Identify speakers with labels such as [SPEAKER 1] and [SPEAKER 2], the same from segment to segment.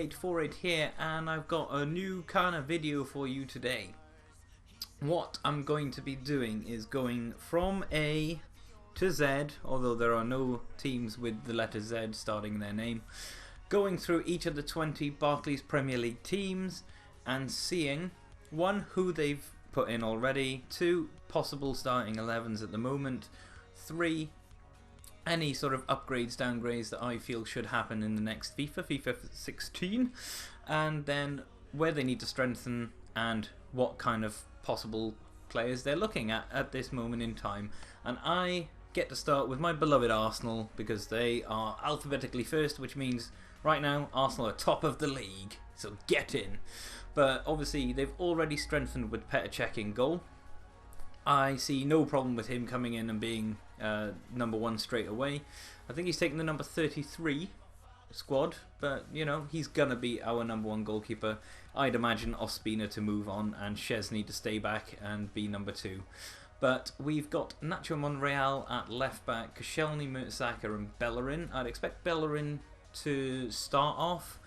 [SPEAKER 1] 8848 here, and I've got a new kind of video for you today. What I'm going to be doing is going from A to Z, although there are no teams with the letter Z starting their name, going through each of the 20 Barclays Premier League teams and seeing, one, who they've put in already, two, possible starting 11's at the moment, three, any sort of upgrades, downgrades that I feel should happen in the next FIFA 16, and then where they need to strengthen and what kind of possible players they're looking at this moment in time. And I get to start with my beloved Arsenal because they are alphabetically first, which means right now Arsenal are top of the league, so get in. But obviously they've already strengthened with Petr Cech in goal. I see no problem with him coming in and being number one straight away. I think he's taken the number 33 squad, but you know, he's gonna be our number one goalkeeper. I'd imagine Ospina to move on and Szczesny to stay back and be number two. But we've got Nacho Monreal at left back, Koscielny, Mertesacker and Bellerin. I'd expect Bellerin to start off,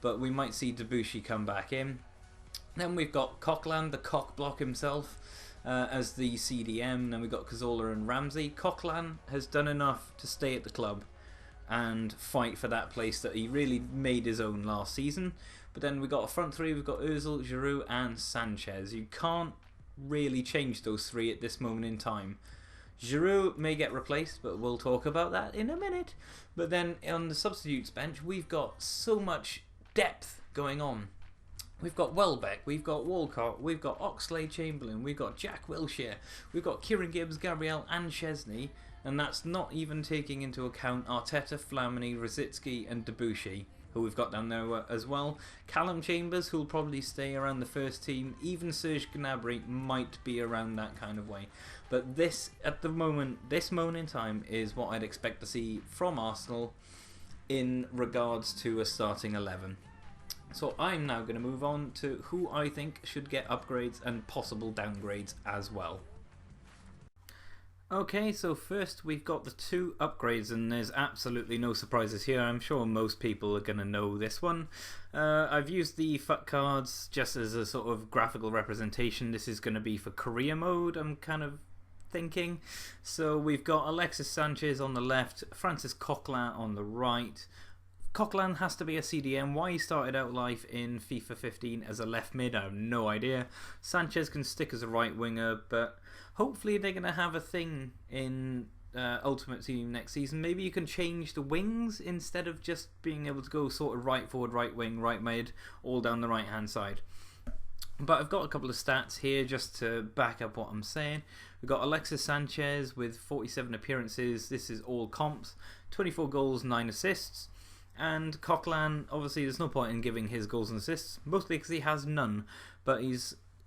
[SPEAKER 1] but we might see Debuchy come back in. Then we've got Coquelin, the cock block himself, as the CDM. Then we've got Cazorla and Ramsey. Coquelin has done enough to stay at the club and fight for that place that he really made his own last season. But then we've got a front three, we've got Ozil, Giroud and Sanchez. You can't really change those three at this moment in time. Giroud may get replaced, but we'll talk about that in a minute. But then on the substitutes bench, we've got so much depth going on. We've got Welbeck, we've got Walcott, we've got Oxlade-Chamberlain, we've got Jack Wilshere, we've got Kieran Gibbs, Gabriel and Szczesny, and that's not even taking into account Arteta, Flamini, Rosicky and Debuchy, who we've got down there as well. Callum Chambers, who'll probably stay around the first team. Even Serge Gnabry might be around that kind of way. But this, at the moment, this moment in time, is what I'd expect to see from Arsenal in regards to a starting 11. So I'm now going to move on to who I think should get upgrades and possible downgrades as well. Okay, so first we've got the two upgrades, and there's absolutely no surprises here. I'm sure most people are going to know this one. I've used the FUT cards just as a sort of graphical representation. This is going to be for career mode, I'm kind of thinking. So we've got Alexis Sanchez on the left, Francis Coquelin on the right. Coquelin has to be a CDM. Why he started out life in FIFA 15 as a left mid, I have no idea. Sanchez can stick as a right winger, but hopefully they're going to have a thing in Ultimate Team next season. Maybe you can change the wings instead of just being able to go sort of right forward, right wing, right mid, all down the right hand side. But I've got a couple of stats here just to back up what I'm saying. We've got Alexis Sanchez with 47 appearances. This is all comps. 24 goals, 9 assists. And Coquelin, obviously there's no point in giving his goals and assists, mostly because he has none, but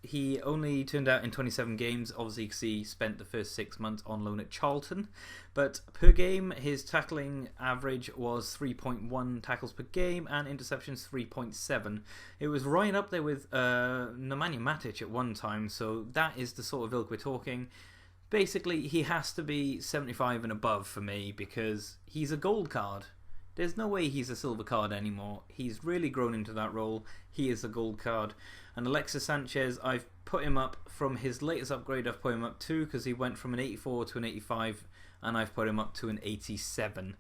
[SPEAKER 1] he only turned out in 27 games, obviously because he spent the first 6 months on loan at Charlton. But per game, his tackling average was 3.1 tackles per game and interceptions 3.7. It was right up there with Nemanja Matic at one time, so that is the sort of ilk we're talking. Basically, he has to be 75 and above for me because he's a gold card. There's no way he's a silver card anymore. He's really grown into that role. He is a gold card. And Alexis Sanchez, I've put him up from his latest upgrade. I've put him up 2 because he went from an 84 to an 85, and I've put him up to an 87.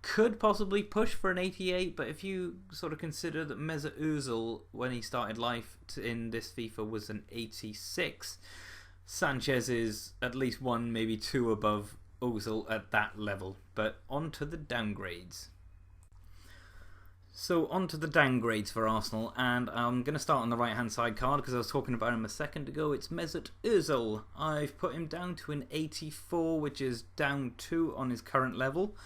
[SPEAKER 1] Could possibly push for an 88, but if you sort of consider that Mesut Ozil, when he started life in this FIFA, was an 86, Sanchez is at least 1, maybe 2 above Ozil at that level. But on to the downgrades. So on to the downgrades for Arsenal, and I'm going to start on the right hand side card because I was talking about him a second ago. It's Mesut Ozil. I've put him down to an 84, which is down 2 on his current level.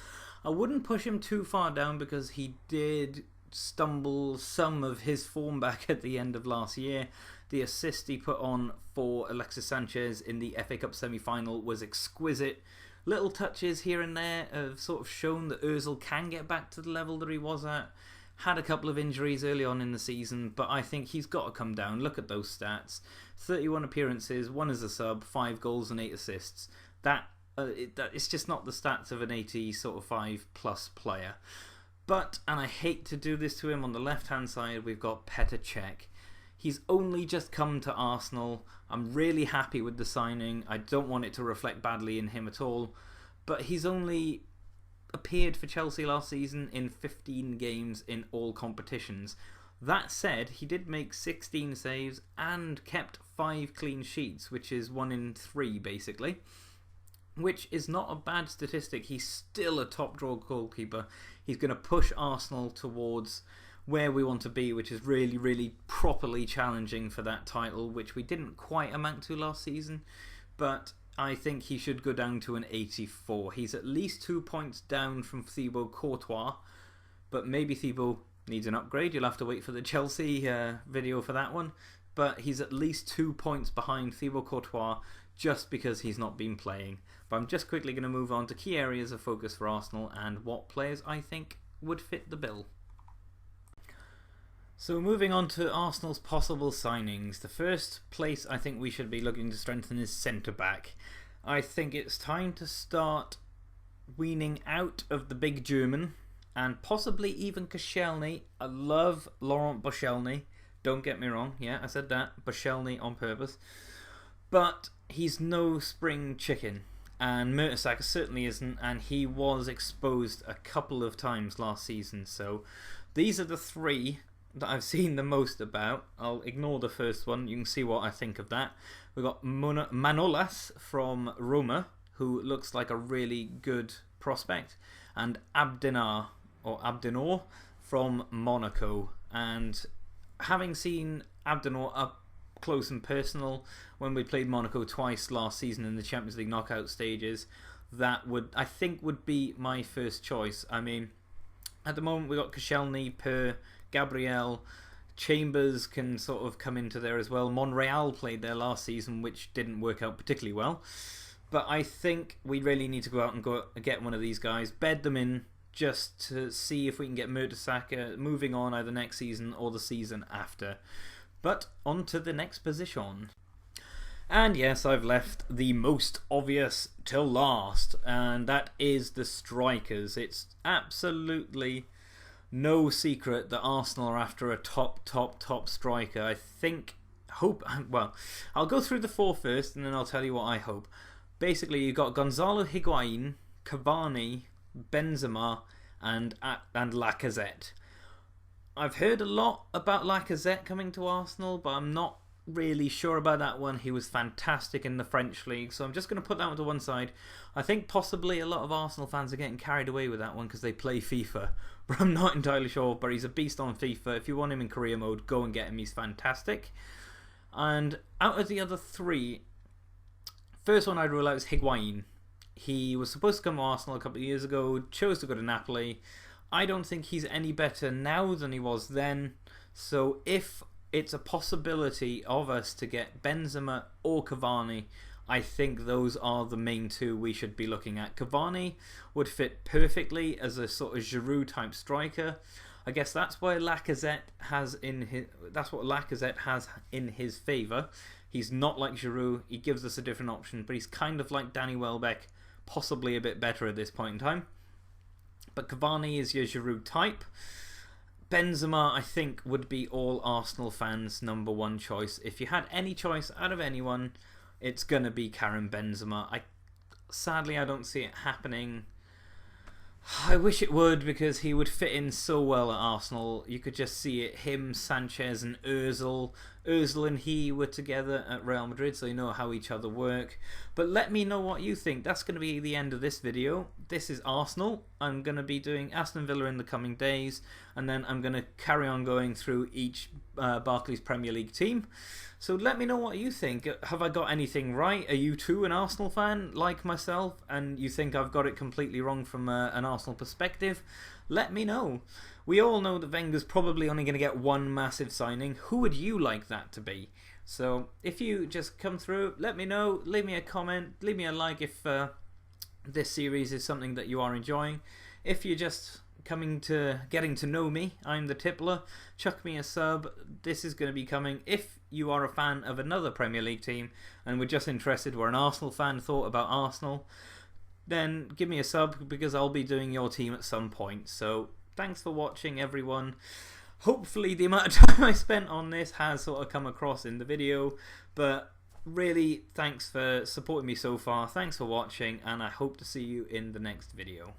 [SPEAKER 1] I wouldn't push him too far down because he did stumble some of his form back at the end of last year. The assist he put on for Alexis Sanchez in the FA Cup semi-final was exquisite. Little touches here and there have sort of shown that Ozil can get back to the level that he was at. Had a couple of injuries early on in the season, but I think he's got to come down. Look at those stats. 31 appearances, 1 as a sub, 5 goals and 8 assists. It's just not the stats of an 80 sort of 5 plus player. But, and I hate to do this to him, on the left-hand side we've got Petr Cech. He's only just come to Arsenal. I'm really happy with the signing. I don't want it to reflect badly in him at all. But he's only appeared for Chelsea last season in 15 games in all competitions. That said, he did make 16 saves and kept 5 clean sheets, which is 1 in 3 basically. Which is not a bad statistic. He's still a top draw goalkeeper. He's going to push Arsenal towards where we want to be, which is really, really properly challenging for that title, which we didn't quite amount to last season. But I think he should go down to an 84. He's at least 2 points down from Thibaut Courtois, but maybe Thibaut needs an upgrade. You'll have to wait for the Chelsea video for that one. But he's at least 2 points behind Thibaut Courtois just because he's not been playing. But I'm just quickly going to move on to key areas of focus for Arsenal and what players I think would fit the bill. So moving on to Arsenal's possible signings. The first place I think we should be looking to strengthen is centre-back. I think it's time to start weaning out of the big German and possibly even Koscielny. I love Laurent Koscielny. Don't get me wrong. Yeah, I said that. Koscielny on purpose. But he's no spring chicken. And Mertesacker certainly isn't. And he was exposed a couple of times last season. So these are the 3 that I've seen the most about. I'll ignore the first one. You can see what I think of that. We've got Manolas from Roma, who looks like a really good prospect, and Abdenor from Monaco. And having seen Abdenor up close and personal when we played Monaco twice last season in the Champions League knockout stages, that I think would be my first choice. I mean, at the moment we got Koscielny, Per, Gabriel, Chambers can sort of come into there as well. Monreal played there last season, which didn't work out particularly well. But I think we really need to go out and get one of these guys, bed them in, just to see if we can get Mertesacker moving on either next season or the season after. But on to the next position. And yes, I've left the most obvious till last, and that is the strikers. It's absolutely no secret that Arsenal are after a top striker. Well, I'll go through the 4 first and then I'll tell you what I hope. Basically, you've got Gonzalo Higuain, Cavani, Benzema, and Lacazette. I've heard a lot about Lacazette coming to Arsenal, but I'm not really sure about that one. He was fantastic in the French league, so I'm just going to put that one to one side. I think possibly a lot of Arsenal fans are getting carried away with that one because they play FIFA, but I'm not entirely sure. But he's a beast on FIFA. If you want him in career mode, go and get him. He's fantastic. And out of the other 3, first one I'd rule out is Higuain. He was supposed to come to Arsenal a couple of years ago, chose to go to Napoli. I don't think he's any better now than he was then. So if it's a possibility of us to get Benzema or Cavani, I think those are the main 2 we should be looking at. Cavani would fit perfectly as a sort of Giroud type striker. I guess that's why Lacazette has that's what Lacazette has in his favour. He's not like Giroud. He gives us a different option, but he's kind of like Danny Welbeck, possibly a bit better at this point in time. But Cavani is your Giroud type. Benzema, I think, would be all Arsenal fans' number 1 choice. If you had any choice out of anyone, it's going to be Karim Benzema. Sadly, I don't see it happening. I wish it would, because he would fit in so well at Arsenal. You could just see it. Him, Sanchez and Ozil. Ozil and he were together at Real Madrid, so you know how each other work. But let me know what you think. That's going to be the end of this video. This is Arsenal. I'm going to be doing Aston Villa in the coming days, and then I'm going to carry on going through each Barclays Premier League team. So let me know what you think. Have I got anything right? Are you too an Arsenal fan like myself, and you think I've got it completely wrong from an Arsenal perspective? Let me know. We all know that Wenger's probably only going to get 1 massive signing. Who would you like that to be? So if you just come through, let me know. Leave me a comment. Leave me a like if this series is something that you are enjoying. If you're just getting to know me, I'm the Tippler. Chuck me a sub. This is going to be coming. If you are a fan of another Premier League team and we're just interested, we're an Arsenal fan, thought about Arsenal, then give me a sub, because I'll be doing your team at some point. So thanks for watching, everyone. Hopefully the amount of time I spent on this has sort of come across in the video, but really thanks for supporting me so far, thanks for watching, and I hope to see you in the next video.